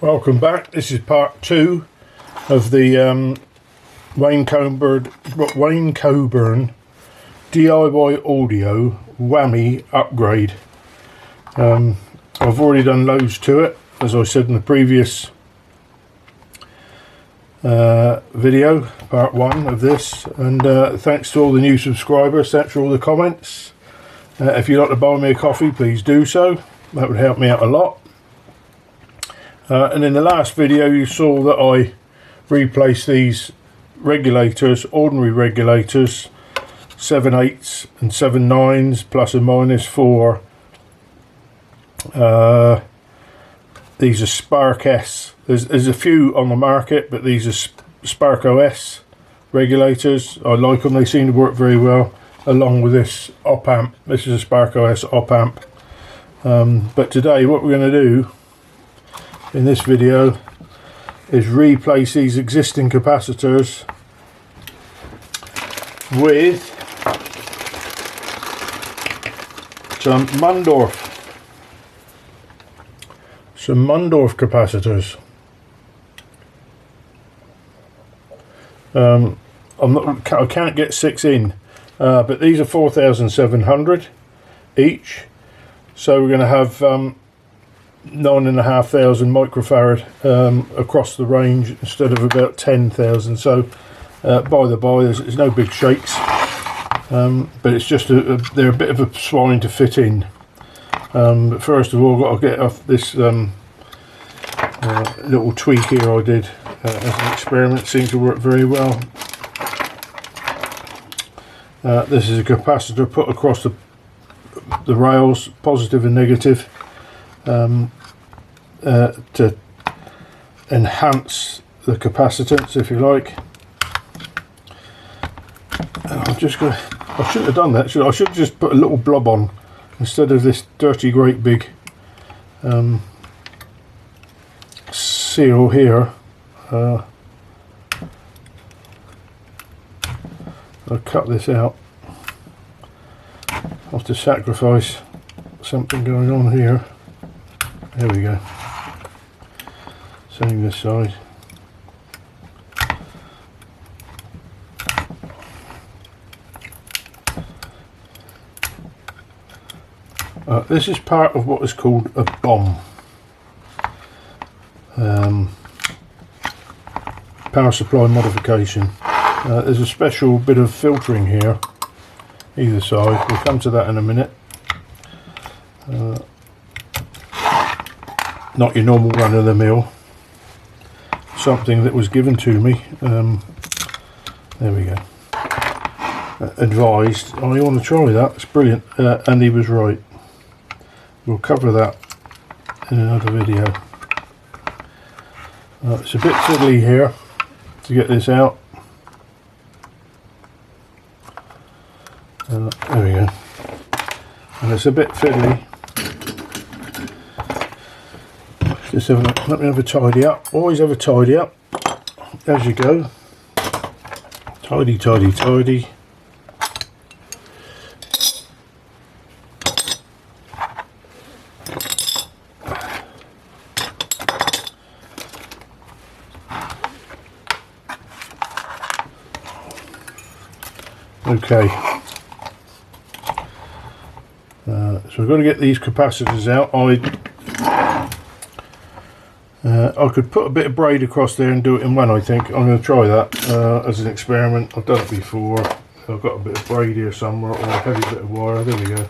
Welcome back. This is part 2 of the Wayne Coburn Diyaudio WHAMMY upgrade. I've already done loads to it, as I said in the previous video, part 1 of this, and thanks to all the new subscribers, thanks for all the comments. If you'd like to buy me a coffee, please do so, that would help me out a lot. And in the last video you saw that I replaced these regulators, ordinary regulators, 7/8 and 7/9 plus and minus for these are Spark S. There's a few on the market, but these are Spark OS regulators. I like them, they seem to work very well along with this op amp. This is a Spark OS op amp. But today what we're going to do in this video is replace these existing capacitors with some Mundorf capacitors. I can't get 6 in, but these are 4,700 each, so we're going to have 9,500 microfarad across the range instead of about 10,000. So by the by, there's no big shakes, but it's just they're a bit of a swine to fit in. But first of all, I've got to get off this little tweak here I did as an experiment. Seems to work very well. This is a capacitor put across the rails, positive and negative, to enhance the capacitance, if you like. I'm just going to, I shouldn't have done that, should I? I should have just put a little blob on instead of this dirty great big seal here. I'll cut this out. I'll have to sacrifice something going on here. There we go. Same this side. This is part of what is called a BOM, power supply modification. There's a special bit of filtering here either side. We'll come to that in a minute. Not your normal run-of-the-mill, something that was given to me. There we go. Advised. Oh, you want to try that? It's brilliant, and he was right. We'll cover that in another video. It's a bit fiddly here to get this out. There we go. And it's a bit fiddly. Just let me have a tidy up. Always have a tidy up as you go. Tidy, tidy, tidy. Okay. So we've got to get these capacitors out. I could put a bit of braid across there and do it in one, I think. I'm going to try that as an experiment. I've done it before. I've got a bit of braid here somewhere, or a heavy bit of wire. There we go.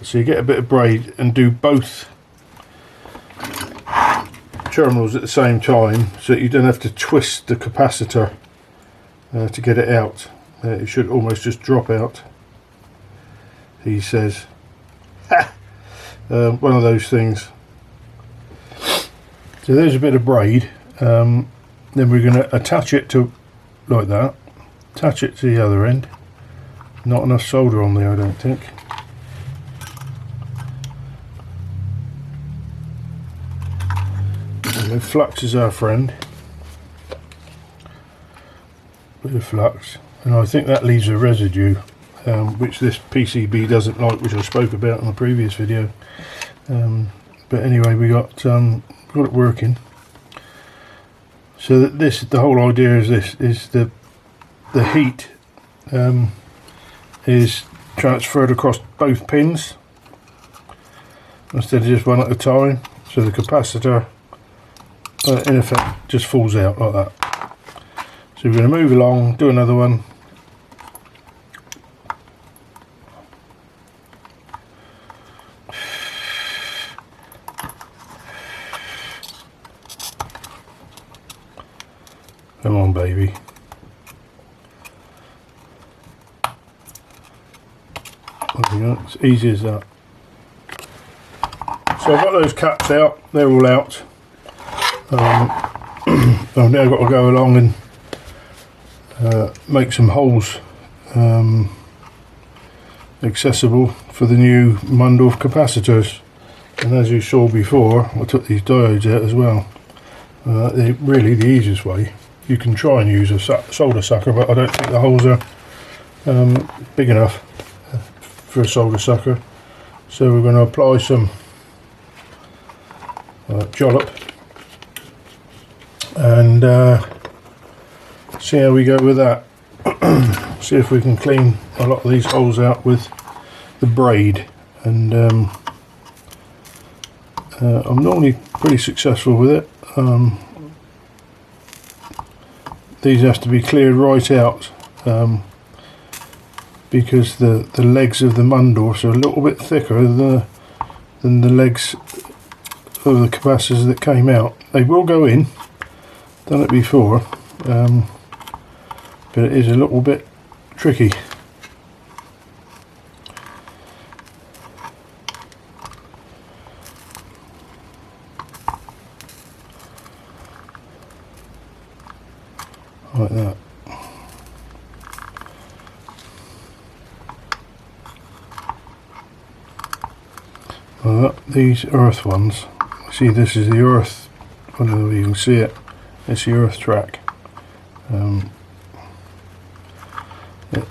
So you get a bit of braid and do both terminals at the same time, so that you don't have to twist the capacitor to get it out. It should almost just drop out, he says. One of those things. So there's a bit of braid. Then we're going to attach it to, like that, attach it to the other end. Not enough solder on there, I don't think. And flux is our friend. Bit of flux, and I think that leaves a residue, which this PCB doesn't like, which I spoke about in the previous video. But anyway, we got got it working. So that the whole idea is this: is the heat is transferred across both pins instead of just one at a time. So the capacitor, in effect, just falls out like that. So we're going to move along, do another one. Come on, baby. There we go. It's easy as that. So I've got those caps out, they're all out. I've now got to go along and make some holes accessible for the new Mundorf capacitors. And as you saw before, I took these diodes out as well. They're really the easiest way. You can try and use a solder sucker, but I don't think the holes are big enough for a solder sucker. So we're going to apply some jollop and see how we go with that. See if we can clean a lot of these holes out with the braid, and I'm normally pretty successful with it. These have to be cleared right out because the legs of the Mundorfs are a little bit thicker than the legs of the capacitors that came out. They will go in, done it before, but it is a little bit tricky. Like that. These earth ones, see, this is the earth, I don't know if you can see it, it's the earth track.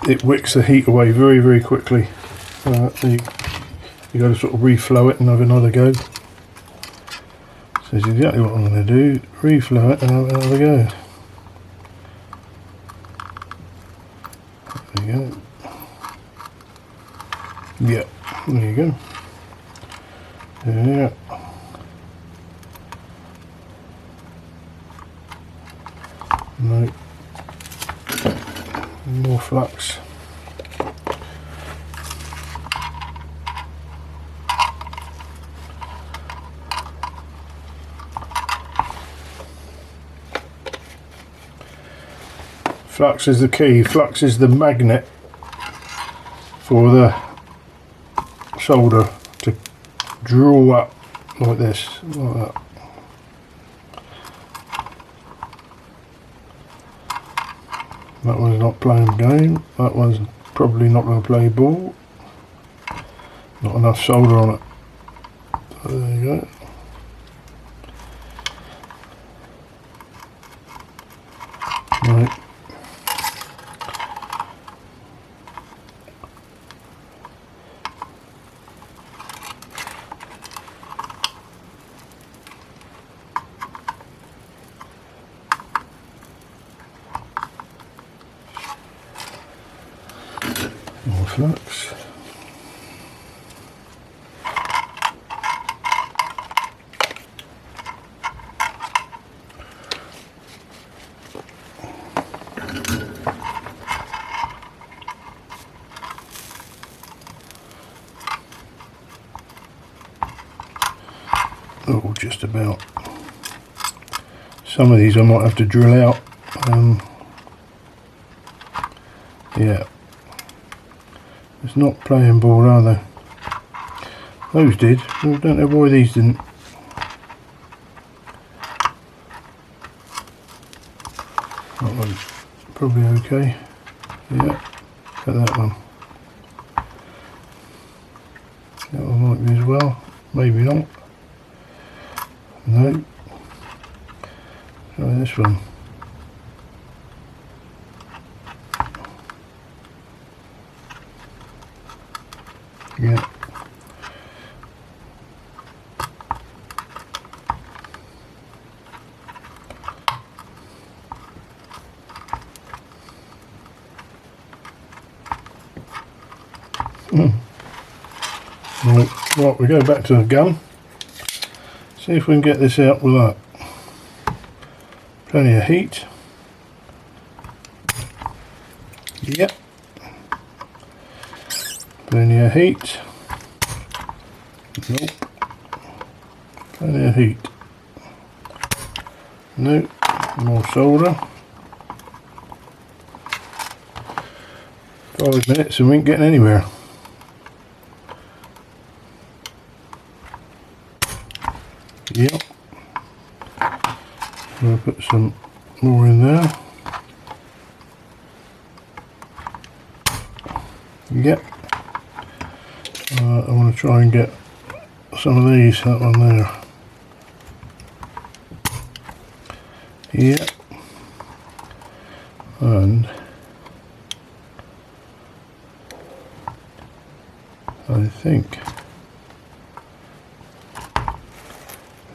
It wicks the heat away very, very quickly. You got to sort of reflow it and have another go. So that's exactly what I'm going to do, reflow it and have another go. There you go. Yeah, there you go. Yeah. No. More flux. Flux is the key. Flux is the magnet for the solder to draw up like this, like that. That one's not playing game. That one's probably not going to play ball. Not enough solder on it. So there you go. Right. More flux. Oh, just about. Some of these I might have to drill out. Yeah. It's not playing ball, are they? Those did. I don't know why these didn't. That one's probably okay. Yeah. Got that one. That one might be as well. Maybe not. No. Try this one. Yeah. Right, we go back to the gun. See if we can get this out with that. Plenty of heat. Yep. Plenty of heat. Nope. Plenty of heat. Nope. More solder. 5 minutes and we ain't getting anywhere. Yep. I'll put some more in there. Yep. I want to try and get some of these out on there. Yep. And I think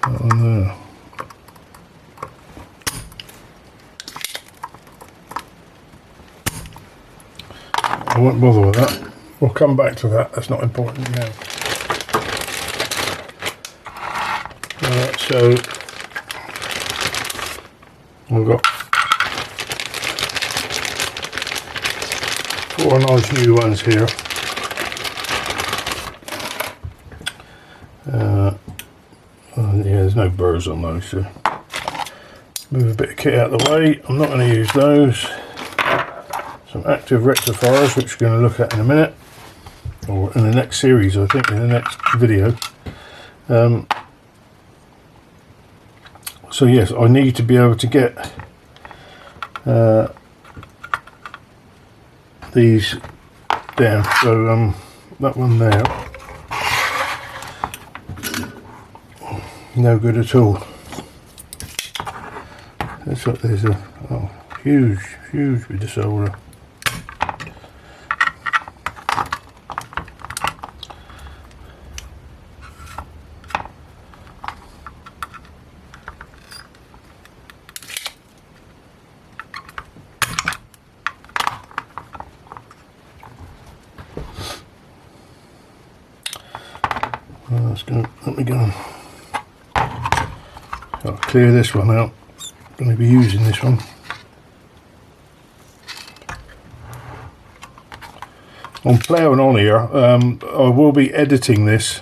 that one there. I won't bother with that. We'll come back to that. That's not important now. So we've got 4 nice new ones here. Yeah, there's no burrs on those, so move a bit of kit out of the way. I'm not going to use those. Some active rectifiers, which we're going to look at in a minute, or in the next series, I think, in the next video. So yes, I need to be able to get these down. So that one there, no good at all. That's what there's a huge bit of solder. Let me go. I'll clear this one out. I'm going to be using this one. I'm ploughing on here. I will be editing this,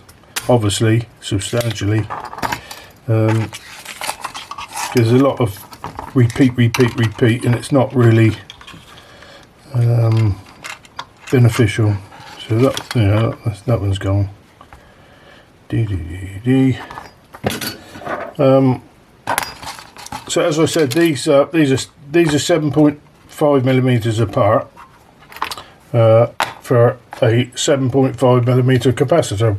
obviously, substantially. There's a lot of repeat, and it's not really beneficial. So that, that one's gone. So as I said, these are 7.5 millimeters apart for a 7.5 millimeter capacitor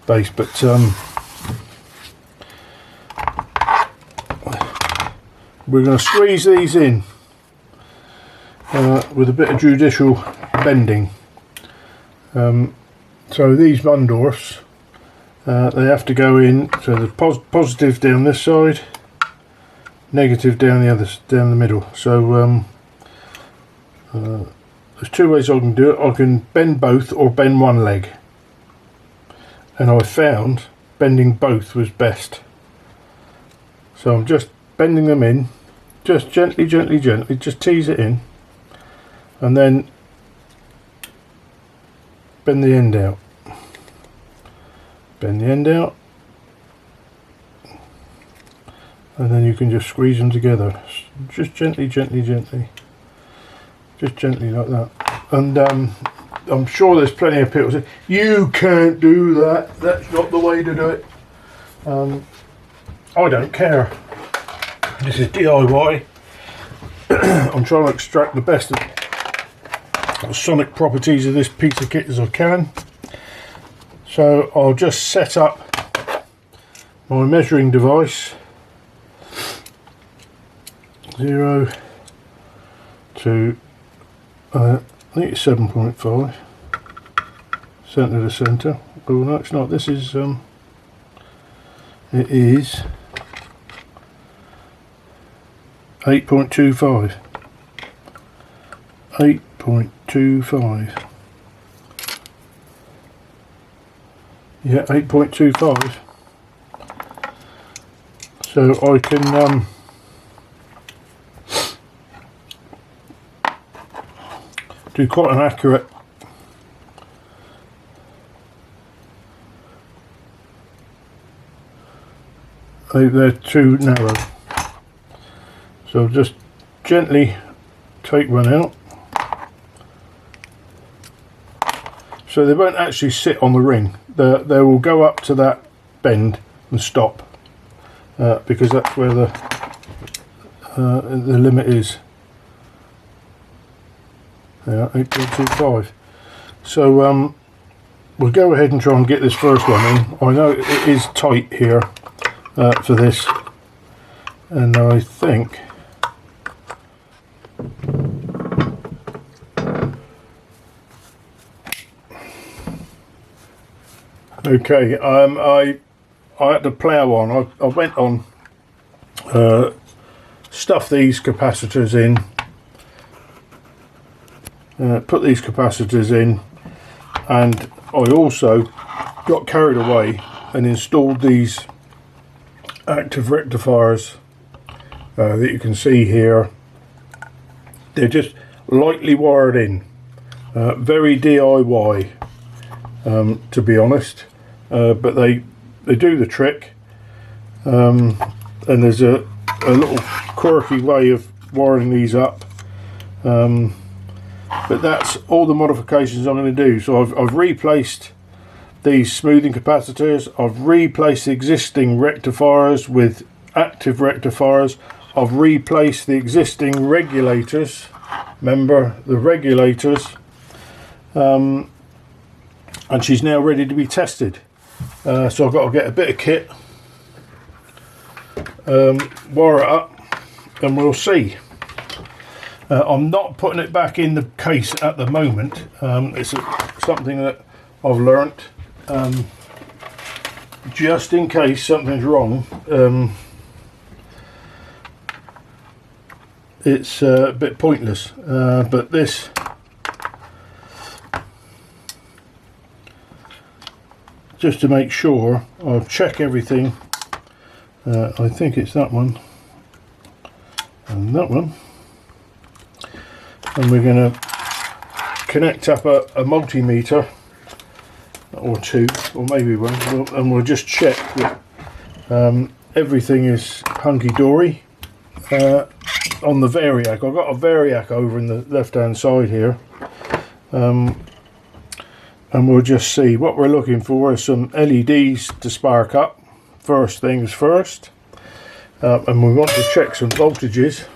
base, but we're going to squeeze these in with a bit of judicial bending. So these Mundorfs, they have to go in, so the positive down this side, negative down the middle. So there's 2 ways I can do it. I can bend both or bend one leg, and I found bending both was best. So I'm just bending them in, just gently, just tease it in, and then bend the end out. Bend the end out, and then you can just squeeze them together, just gently, just gently like that. And I'm sure there's plenty of people say, you can't do that, that's not the way to do it. I don't care. This is DIY. I'm trying to extract the best of the sonic properties of this piece of kit as I can. So I'll just set up my measuring device, 0 to I think it's 7.5, centre to centre. Oh no, it's not. This is it is 8.25. 8.25. Yeah, 8.25. So I can do quite an accurate they're too narrow. So just gently take one out. So they won't actually sit on the ring. They will go up to that bend and stop because that's where the limit is. Yeah, 8.25. So we'll go ahead and try and get this first one in. I know it is tight here for this, and I think okay. I had to plough on. I went on stuff these capacitors in, put these capacitors in, and I also got carried away and installed these active rectifiers that you can see here. They're just lightly wired in, very DIY to be honest, but they do the trick, and there's a little quirky way of wiring these up, but that's all the modifications I'm going to do. So I've replaced these smoothing capacitors, I've replaced the existing rectifiers with active rectifiers, I've replaced the existing regulators, remember the regulators, and she's now ready to be tested. So I've got to get a bit of kit, wire it up, and we'll see. I'm not putting it back in the case at the moment. It's something that I've learnt, just in case something's wrong. It's a bit pointless, but this just to make sure, I'll check everything. I think it's that one and that one, and we're going to connect up a multimeter or two, or maybe one, and we'll just check that everything is hunky-dory. On the variac, I've got a variac over in the left hand side here, and we'll just see. What we're looking for is some LEDs to spark up, first things first, and we want to check some voltages.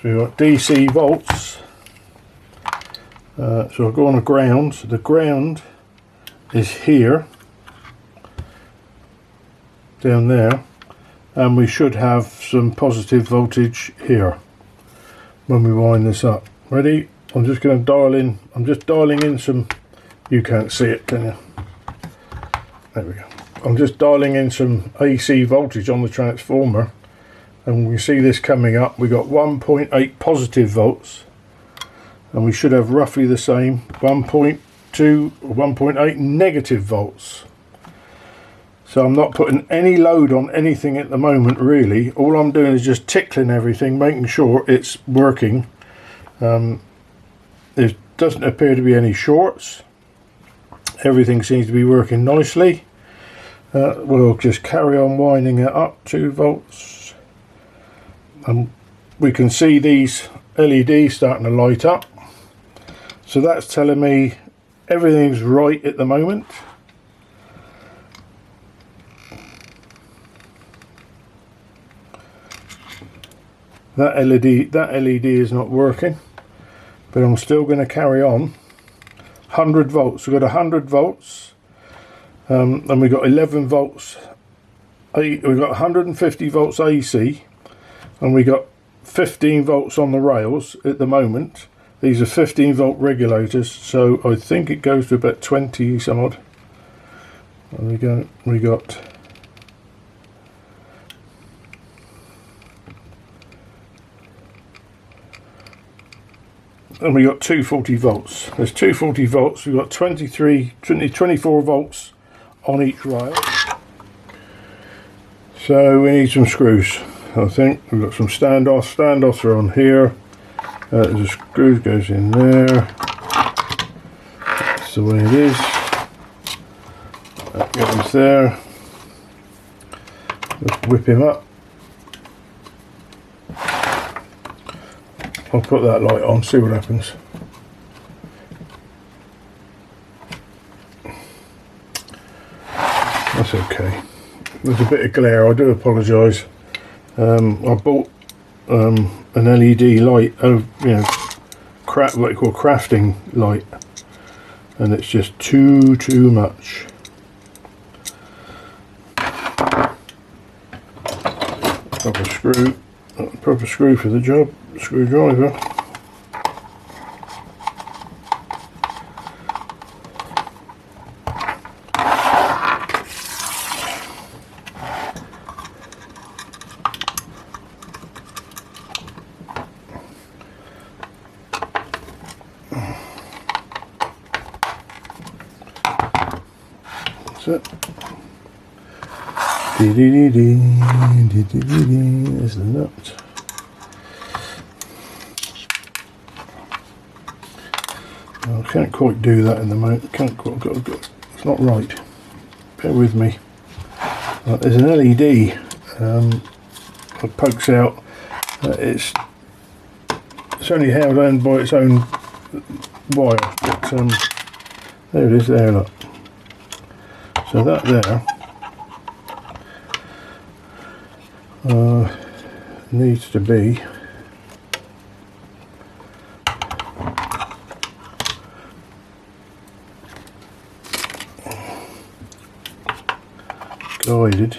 So we've got DC volts, so I'll go on a ground. So the ground is here, down there, and we should have some positive voltage here when we wind this up. Ready? I'm just going to dial in. I'm just dialing in some, you can't see it, can you? There we go. I'm just dialing in some AC voltage on the transformer, and we see this coming up. We got 1.8 positive volts, and we should have roughly the same 1.2 or 1.8 negative volts. So I'm not putting any load on anything at the moment really. All I'm doing is just tickling everything, making sure it's working. There doesn't appear to be any shorts. Everything seems to be working nicely. We'll just carry on winding it up, 2 volts. We can see these LEDs starting to light up. So that's telling me everything's right at the moment. That LED is not working, but I'm still going to carry on. 100 volts. We've got 100 volts, and we've got 11 volts. We've got 150 volts AC, and we got 15 volts on the rails at the moment. These are 15 volt regulators, so I think it goes to about 20 some odd. And we got and we got 240 volts. There's 240 volts. We've got 24 volts on each rail. So we need some screws. I think we've got some standoffs. Standoffs are on here. The screw goes in there. That's the way it is. That goes there. Just whip him up. I'll put that light on, see what happens. That's okay. There's a bit of glare, I do apologise. I bought an LED light, what you call crafting light, and it's just too much. Proper screw for the job. Screwdriver. That's it. There's the nut. I can't quite do that in the moment. It's not right. Bear with me. There's an LED that pokes out. It's only held on by its own wire. But, there it is. There, look. So that there needs to be. Guided.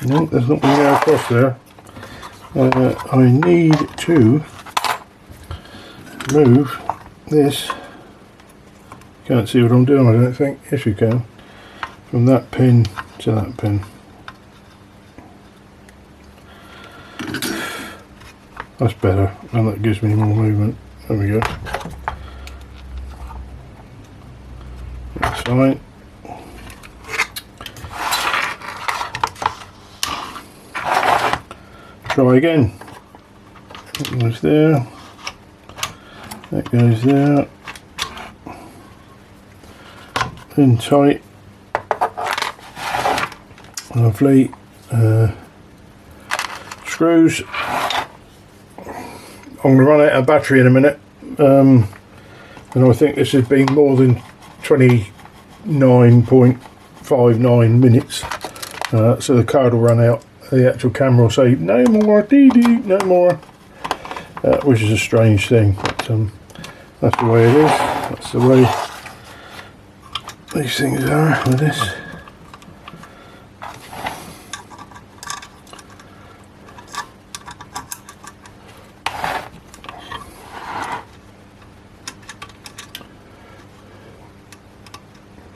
No, there's not going to go across there. I need to move this. Can't see what I'm doing, I don't think. Yes, you can. From that pin to that pin. That's better, and that gives me more movement. There we go. That's fine. Try again. That goes there. That goes there. In tight. Lovely. Screws. I'm going to run out of battery in a minute. And I think this has been more than 29.59 minutes. So the card will run out. The actual camera will say no more, no more, which is a strange thing, but that's the way it is. That's the way these things are with this.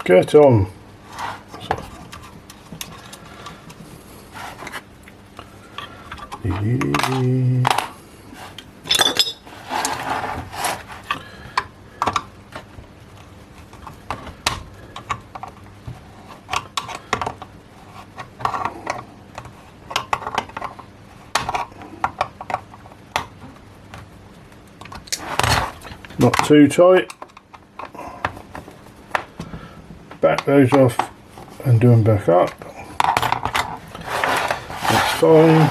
Get on. Not too tight. Back those off and do them back up. That's fine.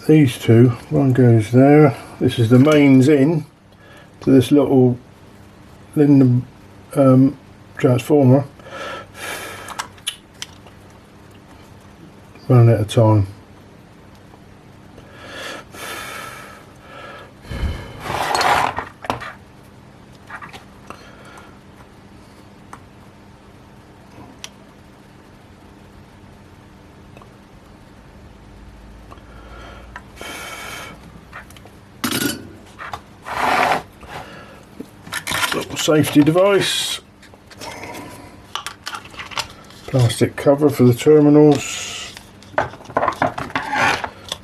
These two, one goes there. This is the mains in to this little Linden transformer. One at a time. little safety device, plastic cover for the terminals.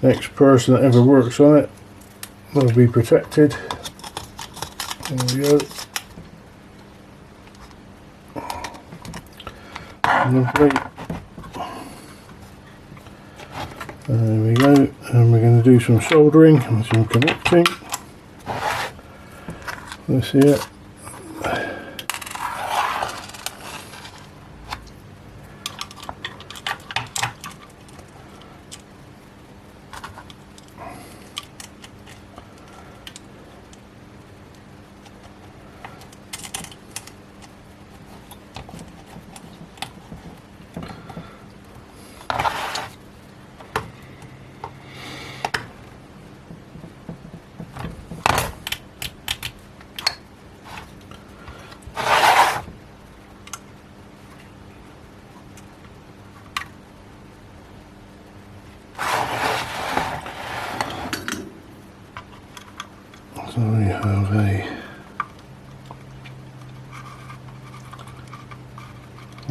Next person that ever works on it will be protected. There we go. Lovely. There we go, and we're going to do some soldering and some connecting. This here. So we have a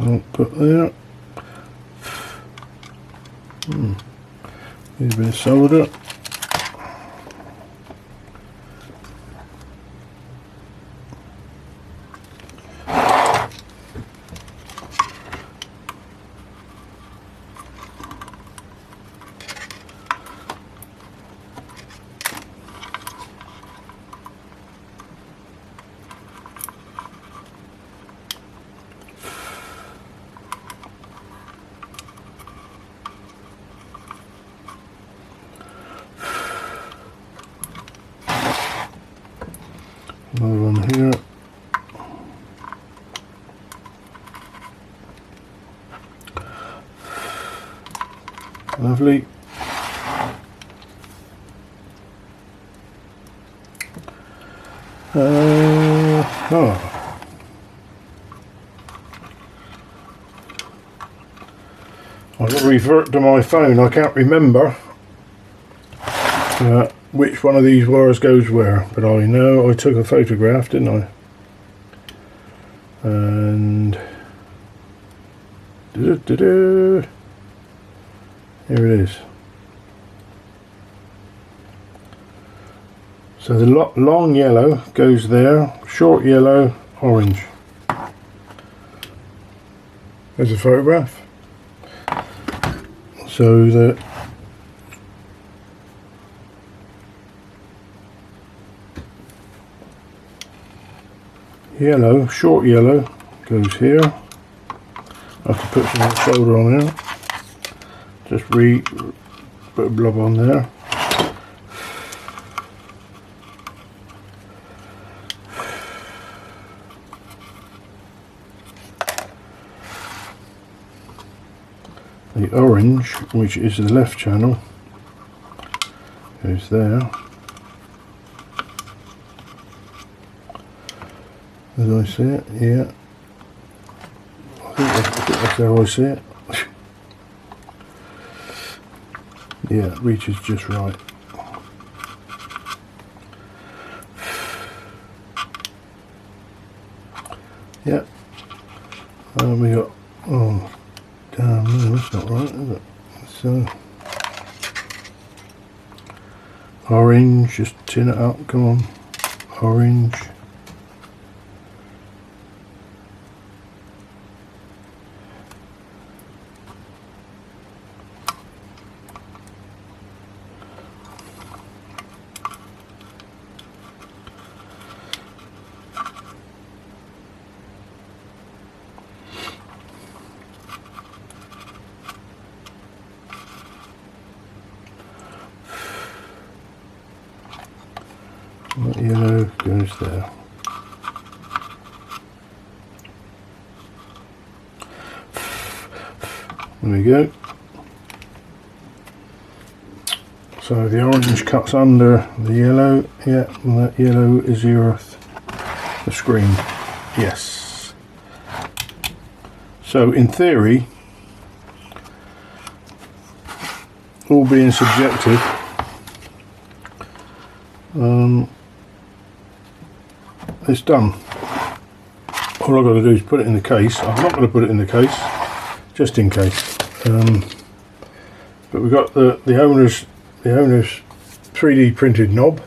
output there. Need a bit of solder. Another one here. Lovely. I'll revert to my phone. I can't remember which one of these wires goes where, but I know I took a photograph, didn't I? And here it is. So the long yellow goes there, short yellow, orange. There's a photograph. So the yellow, short yellow, goes here. I have to put some solder on there. Just put a blob on there. The orange, which is the left channel, goes there. As I see it, yeah. I think that's how I see it. Yeah, it reaches just right. Yeah. And we got, oh damn, no, that's not right, is it? So orange, just tin it up, come on. Orange. That yellow goes there. There we go. So the orange cuts under the yellow. Yeah, and that yellow is the screen. Yes. So in theory, all being subjective, it's done. all I've got to do is put it in the case. I'm not going to put it in the case, just in case. But we've got the owner's 3D printed knob.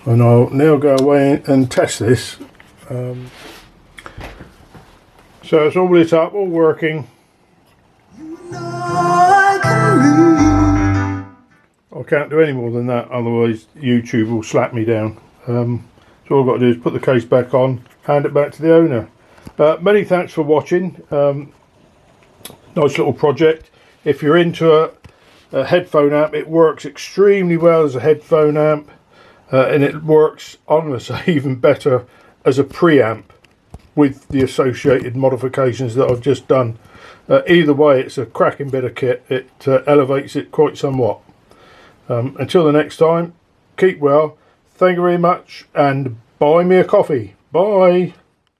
And I'll now go away and test this. So it's all lit up, all working. I can't do any more than that, otherwise YouTube will slap me down. So all I've got to do is put the case back on, hand it back to the owner. Many thanks for watching. Nice little project. If you're into a headphone amp, it works extremely well as a headphone amp. And it works, I'm going to say, even better as a preamp with the associated modifications that I've just done. Either way, it's a cracking bit of kit. It elevates it quite somewhat. Until the next time, keep well. Thank you very much, and buy me a coffee. Bye.